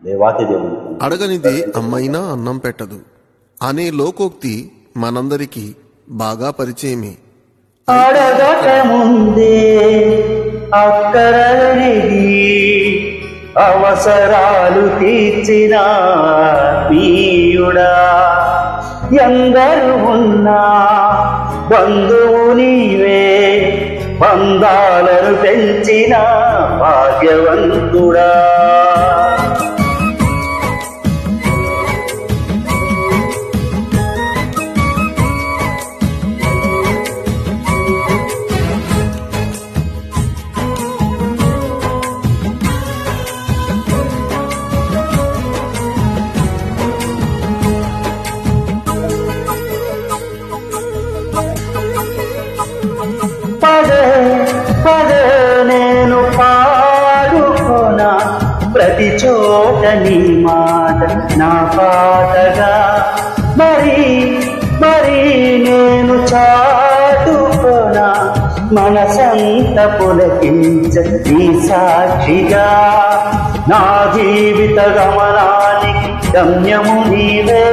దేవాతి దేవుడు. అడగనిది అమ్మైనా అన్నం పెట్టదు అనే లోకోక్తి మనందరికీ బాగా పరిచయమే. అడగక ముందే అక్కరడిగి అవసరాలు తీర్చిన ప్రియుడా, ఎందరు ఉన్నా బంధువు నీవే, బంధాలను పెంచిన భాగ్యవంతుడా. పదే పదే నేను పాడుకోనా ప్రతి చోట నీ మాట నా పాటగా, మరి మరి నేను చాటుకోనా మనసంత పులకించ నీ సాక్షిగా. నా జీవిత గమనానికి గమ్యము నీవే,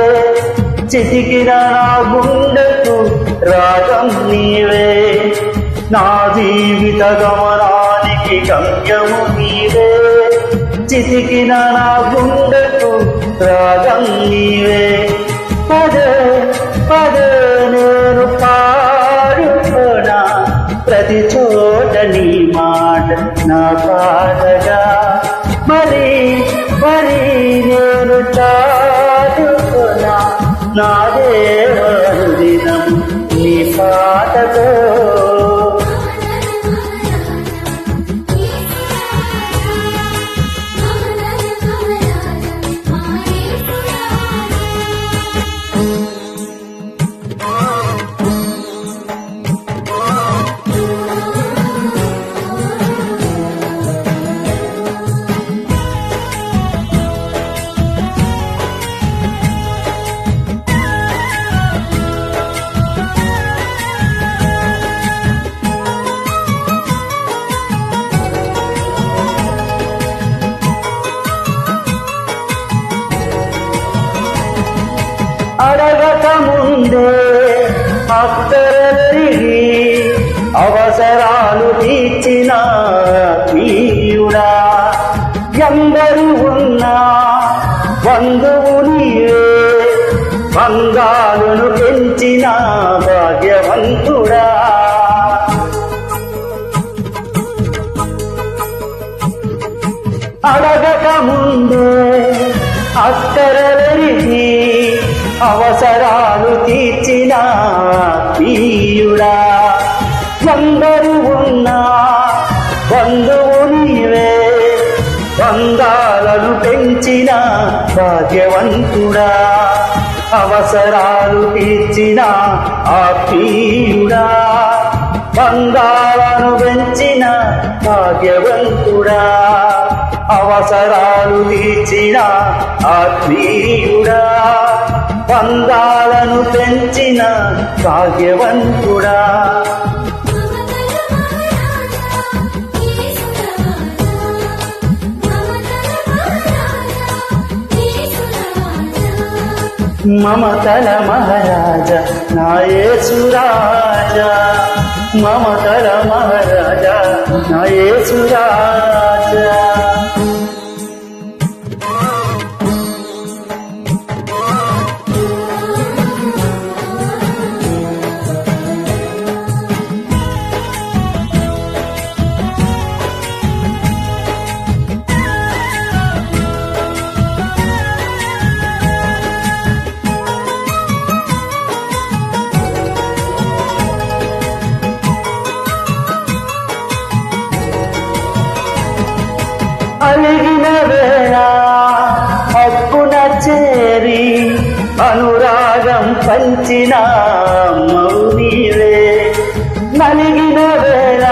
చితికిన నా గుండెకు రాగం నీవే. నా జీవిత గమనానికి గమ్యము నీవే, చితికిన నా గుండెకు రాగం నీవే. పదే పదే నేను పాడుకోనా ప్రతి చోట నీ మాట నా పాటగా, మరి మరి నేను చాటుకోనా నా దేవదినం నీ పాటతో. అడగక ముందే అక్కరలిగి అవసరాలు తీర్చిన ప్రియుడా, ఎందరు ఉన్నా బంధువు నీవే, బంగాలను పెంచిన భాగ్యవంతుడా. అడగక ముందే అక్కరలిగి అవసరాలు తీర్చిన ప్రియుడా, ఎందరు ఉన్నా బంధువు నీవే, బంధాలను పెంచిన భాగ్యవంతుడా. అవసరాలు తీర్చిన ఆ ప్రియుడా, బంధాలను పెంచిన భాగ్యవంతుడా. అవసరాలు తీర్చిన ఆత్మీయుడా, బంధాలను పెంచిన భాగ్యవంతుడా. మమతల మహారాజా నా యేసురాజా, మమతల మహారాజా నా యేసురాజా. అలిగిన వేళ హక్కున చేరి అనురాగం పంచిన మౌనివే, నలిగిన వేళ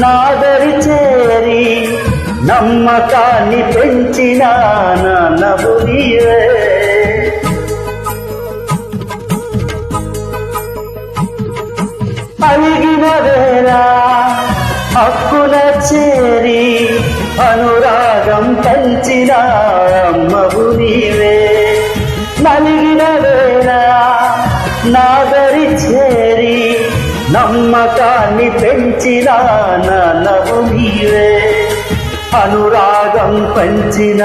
నాదరి చేరి నమ్మకాన్ని పెంచిన నవ్వునివే. అలిగిన వేళ హక్కున చేరి అనురాగం పంచిన పెంచిన అమ్మవు నీవే. నలిగిన వేళ నాదరి చేరి నమ్మకాన్ని పెంచిన నాన్నవు నీవే. అనురాగం పంచిన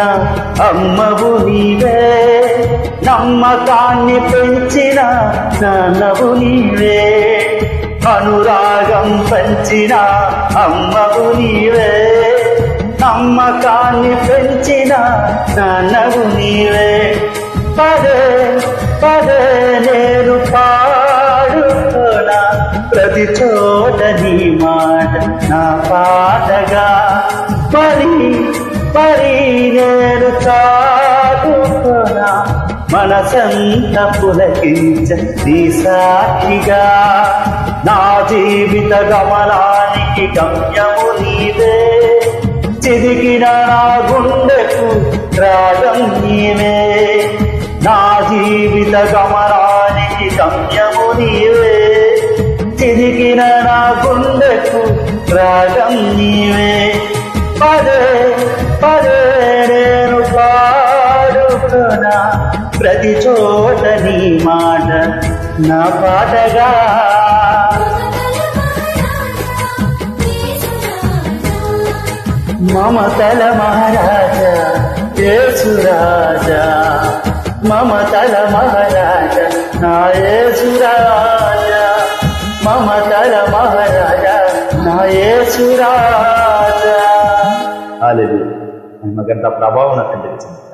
అమ్మవు నీవే. నమ్మకాన్ని పెంచిన నాన్నవు నీవే. అనురాగం పంచిన అమ్మవు నీవే. నమ్మకాన్ని పెంచిన నాన్నవు నీవే. పదే పదే నేను పాడుతున్నా ప్రతి చోట నీ మాట నా పాటగా. మరి నేను చాటుతున్నా మనసంత పులకించ నీ సాక్షిగా. నా జీవిత గమనానికి గమ్యము నీవే. చిదికిన నా గుండెకు రాగం నీవే. నా జీవిత గమనానికి గమ్యము నీవే. చిదికిన నా గుండెకు రాగం నీవే. పదే పదే నేను పాడుతున్నా ప్రతి చోట నీ మాట నా పాటగా. మమతల మహారాజా యేసురాజా. మమతల మహారాజా నా యేసురాజా. మమతల మహారాజా నా యేసురాజా. హల్లెలూయా. మగంత ప్రభావం నాకు తెలిసింది.